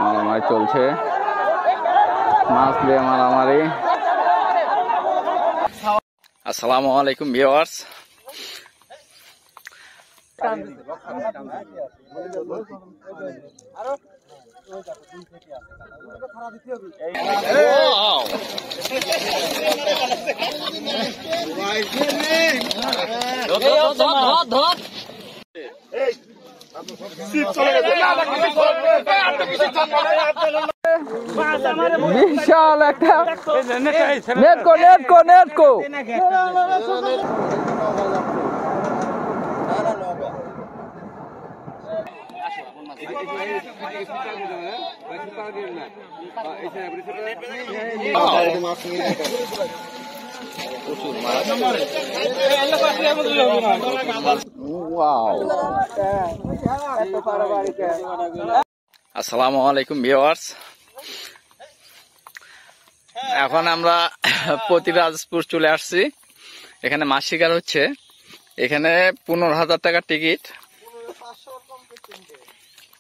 মারামারি চলছে, মাছ দিয়ে মারামারি। আসসালামু আলাইকুম ভিউয়ার্স, বিশাল একটা নেটকো আসসালামু আলাইকুম ভিউয়ার্স, এখন আমরা প্রতিরাজপুর চলে আসছি। এখানে মাছ শিকার হচ্ছে। এখানে 15,000 টাকার টিকিট।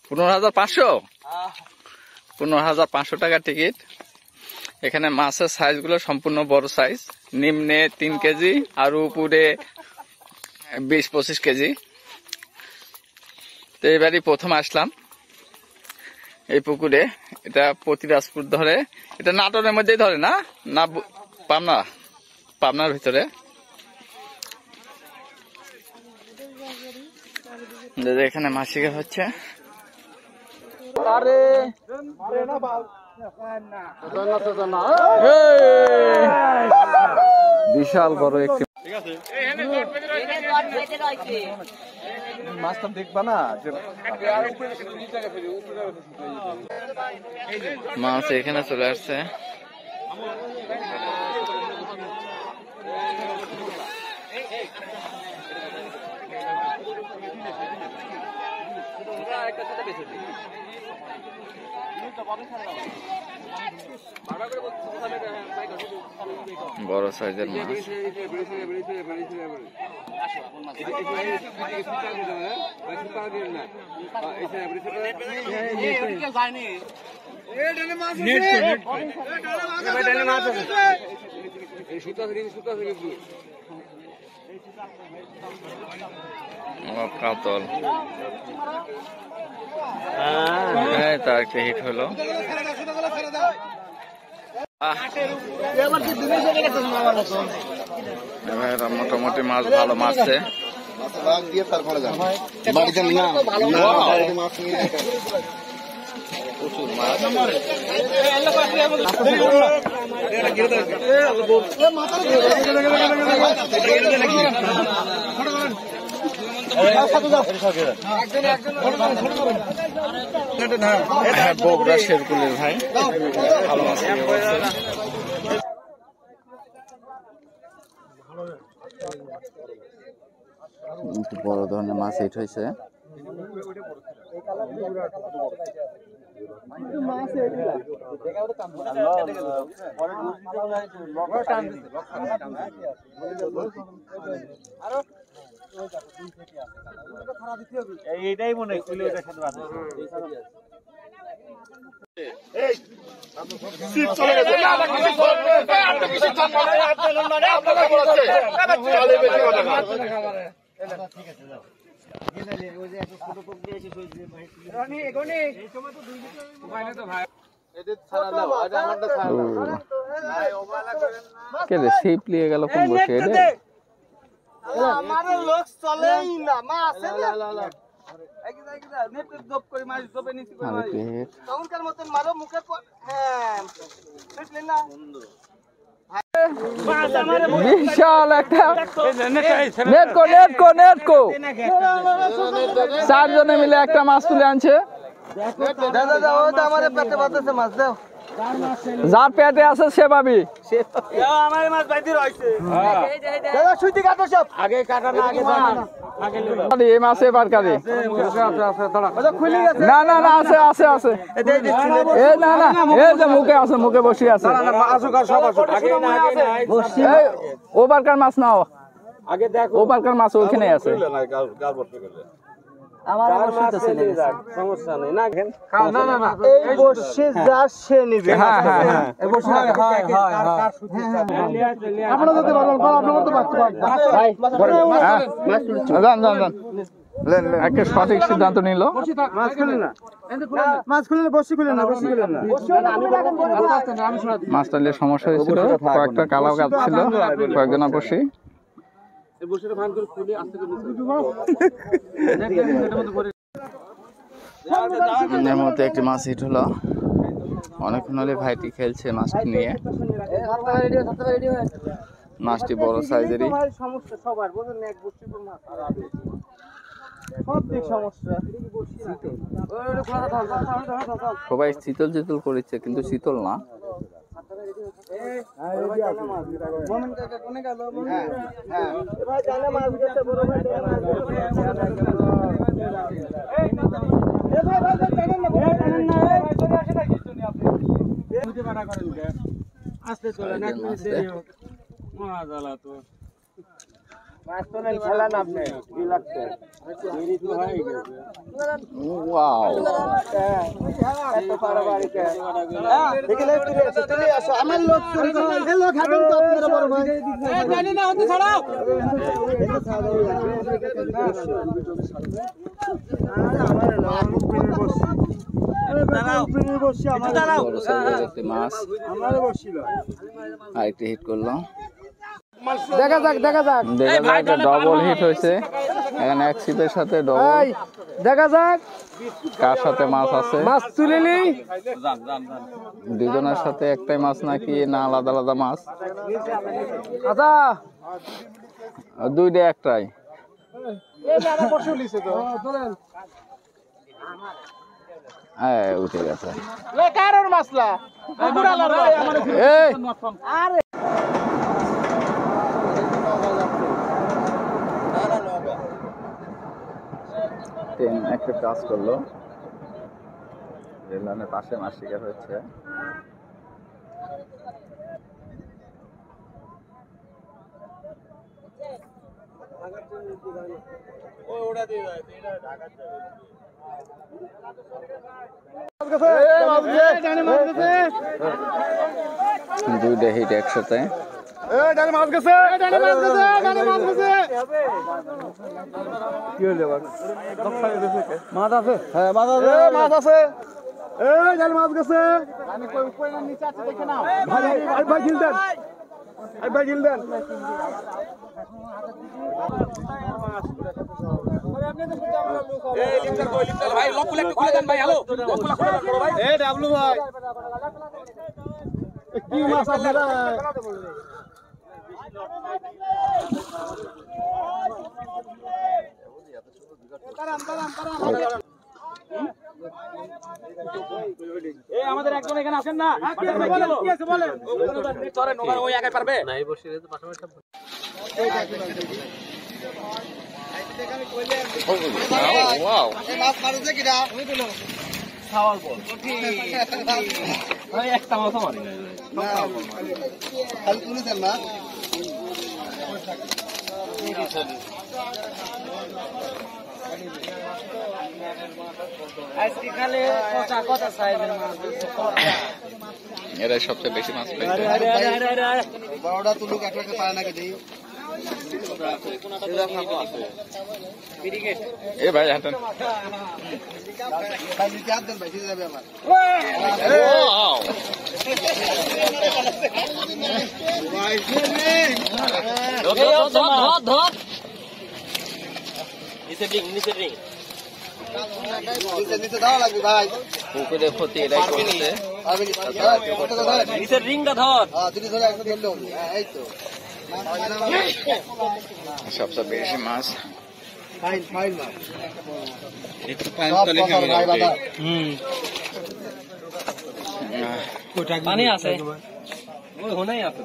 15,500 টাকার টিকিট। এখানে মাছের সাইজ গুলো সম্পূর্ণ বড় সাইজ, নিম্নে 3 কেজি আর উপরে 20-25 কেজি। তো এবারই প্রথম আসলাম এই পুকুরে। এটা প্রতিরাজপুর ধরে, এটা নাটোরের মধ্যেই ধরে না, না পাবনার ভিতরে। এখানে মাছ শিকার হচ্ছে। বিশাল বড় একটি মাছটা দেখবা না, মাছ এখানে চলে আসছে। বড় সাইজের মাছ। কাতল তার একটা হিট হলো। মোটামুটি মাছ ভালো মারছে। প্রচুর মাছ। বগুড়া শেরকুলের ভাই ভালো মাছ। বড় ধরনের মাছ হিট হয়েছে। এইটাই মনে হয় সিপ লিয়ে গেল কোন বসে আমার লোক চলেই না মাছ জব করে মাছ জবে নিচে করে মাছ তখনকার মতন মারো মুখে হ্যাঁ বুঝলেন না বিশাল একটা নেটকো 4 জনে মিলে একটা মাছ তুলে আনছে। দাদা ওটা আমারে পেটে বাঁধছে মাছ দাও, যার পেটে আছে সে পাবি। আমার মাছ বাইতে রইছে দাদা সুইটি কাটো সব আগে কাটা না আগে জানা আগে এই মাছে পারকারি না না না আছে আছে আছে এই না না এই যে মুখে আছে, মুখে বসে আছে। এই ওভারকার মাছ নাও আগে দেখো ওপারকার মাছ ওখানে আছে। আমার মাছ চলে যাক, সমস্যা নেই না। না না না, এই বসে যা সে নিবে। হ্যাঁ হ্যাঁ হ্যাঁ এই বসে হয় আপনারা যেতে পারবেন, আপনারা তো পাচ্ছেন ভাই। যান যান যান, একটা সঠিক সিদ্ধান্ত নিল। মাছ খুলে না, মাছ খুলে না, বসি খুলে না, বসি খুলে না। মাছটা নিয়ে সমস্যা হয়েছিল, কয়েকটা কালাও গাছ ছিল, কয়েকজনা বসি। এর মধ্যে একটি মাছ হিট হলো, অনেকক্ষণ হলে ভাইটি খেলছে মাছটি নিয়ে। মাছটি বড় সাইজেরই। সমস্যা সবার, বুঝলেন না, এক বসি পর মাছ আর আবে সব দিক সমস্যা। সবাই শীতল শীতল করেছে, কিন্তু শীতল না। আস্তে চলে না, মাছ তো নেন খেলান আপনি, কি লাগছে? দেরি তো হয়ে গেছে। ওয়াও, এত পারাবারি কে? দেখলে চলে আসো, আমার লোক চলে যায়। এই লোক হাতেন তো আপনারা বড় ভাই। এই জানি না হতে ছাড়াও। আমার লোক পিনে বসি। দাঁড়াও, পিনে বসি আমার। বড় সাইজের একটি মাছ আমারে বসিল। আরেকটি হিট করলো। দেখা যাক, দেখা যাক। দেখা যাক, একটা ডবল হিট হয়েছে এখানে, এক ছিপের সাথে ডবল। দেখা যাক কার সাথে মাছ আছে, মাছ তুলে নেই। দুজনের সাথে একটাই মাছ নাকি না আলাদা আলাদা মাছ? আচ্ছা, দুইটা একটাই। হ্যাঁ, উঠে গেছে। কারোর মাছলা এই, ট্রেন একটা কাজ করলো, রেল লাইনের পাশে মাছ শিকার হচ্ছে। দুইটা হিট একসাথে। মাছ গেছে, কি হলো? মাছ আছে, হ্যাঁ মাছ আছে, মাছ আছে। এই জাল মাছ গেছে। ভাই ভাই ঝিল দেন, ভাই ঝিল দেন। ভাই লকগুলো একটু খুলে দেন ভাই। হ্যালো, লকগুলো খুলে দেন বড় ভাই। এই ডাবলু ভাই, কি মাছ আছে রে? এই আমাদের একজন এখানে আছেন না? কি আছে বলেন? চলেন, ওখানে ওই একাই পারবে না। এই বসে তো পাশাপাশি ওয়াও, মাছ মারছে কিরা? খাওয়ার বল। ওই একটা মাছ মারি না। খালি তুলেছেন না? আজকে খালি কত সাইজের মাছ? এরাই সবচেয়ে বেশি মাছ পাইছে। বড়টা তুলুক, একটা পায় নাকি দেই। এ ভাই হাঁটেন। খালি চাপ দেন ভাই, ঠিক যাবে আমার। ওয়াও, ধর নিচে রিং, নিচে রিং। নিচে দেওয়া লাগবে ভাই। পুকুরে ক্ষতি এরাই করছে। নিচের রিংটা ধর। দুটি ধরে একসাথে ধরলেও এই তো সবচেয়ে বেশি মাছ। ফাইন ফাইন মাছ। একটু পানি খাবে ভাই বাবা। পানি আছে, ওই হোনাই আছে।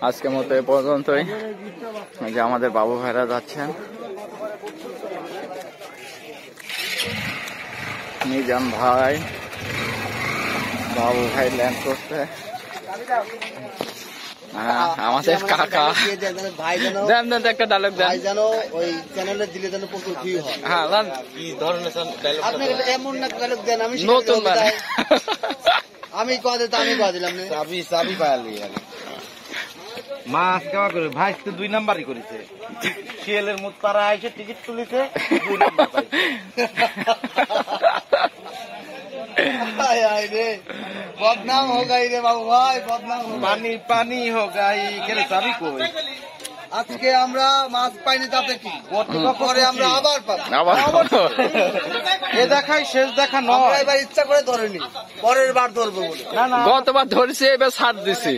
আজকের মতো এ পর্যন্তই। যে আমাদের বাবু ভাইরা যাচ্ছেন, মিজান ভাই, বাবু ভাই ল্যান্ড করছে। হ্যাঁ, আমাদের কাকা ভাই যেন দেন দেন একটা ডায়লগ দেন। ভাই যেন ওই চ্যানেলে দিলে যেন প্রচুর ভিউ হয়। হ্যাঁ দেন। আপনি এমন না ডায়লগ দেন, আমি শিখে নতুন দেবো, মানে তাই আমি কয়া দিতে আমি কয়া দিলাম না। চাবি পায়ালি মাছ কেমন করে ভাই তো 2 নাম্বারই করেছে শিয়ালের মুখ পাড়া এসে টিকিট তুলিছে 2 নাম্বার পাইছে। हाय हाय रे बदनाम हो गई रे बाबू भाई बदनाम हो गई। পানি পানি हो गई কেন চাবি কই আজকে আমরা মাছ পাইনি তাতে কি পরে আমরা আবার পাবো। আবার এ দেখাই শেষ দেখা আমরা নয় এবার ইচ্ছা করে ধরিনি, পরের বার ধরবো বলে। না না গতবার ধরেছি এবার ছাড় দিছি।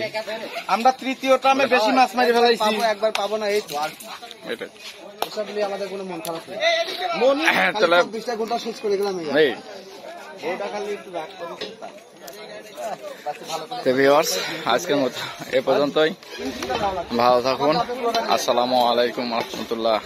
আমরা তৃতীয় টার্মে বেশি মাছ মারি ফেলাইছি পাবো, একবার পাবো না এই তো আর কি। এটাই। এসব নিয়ে আমাদের কোনো মন খারাপ নেই। হ্যাঁ, তাহলে 20টা ঘন্টা শেষ করে গেলাম এই। এই তো ভিউয়ার্স, আজকের মতো এ পর্যন্তই। ভালো থাকুন। আসসালামু আলাইকুম রহমতুল্লাহ।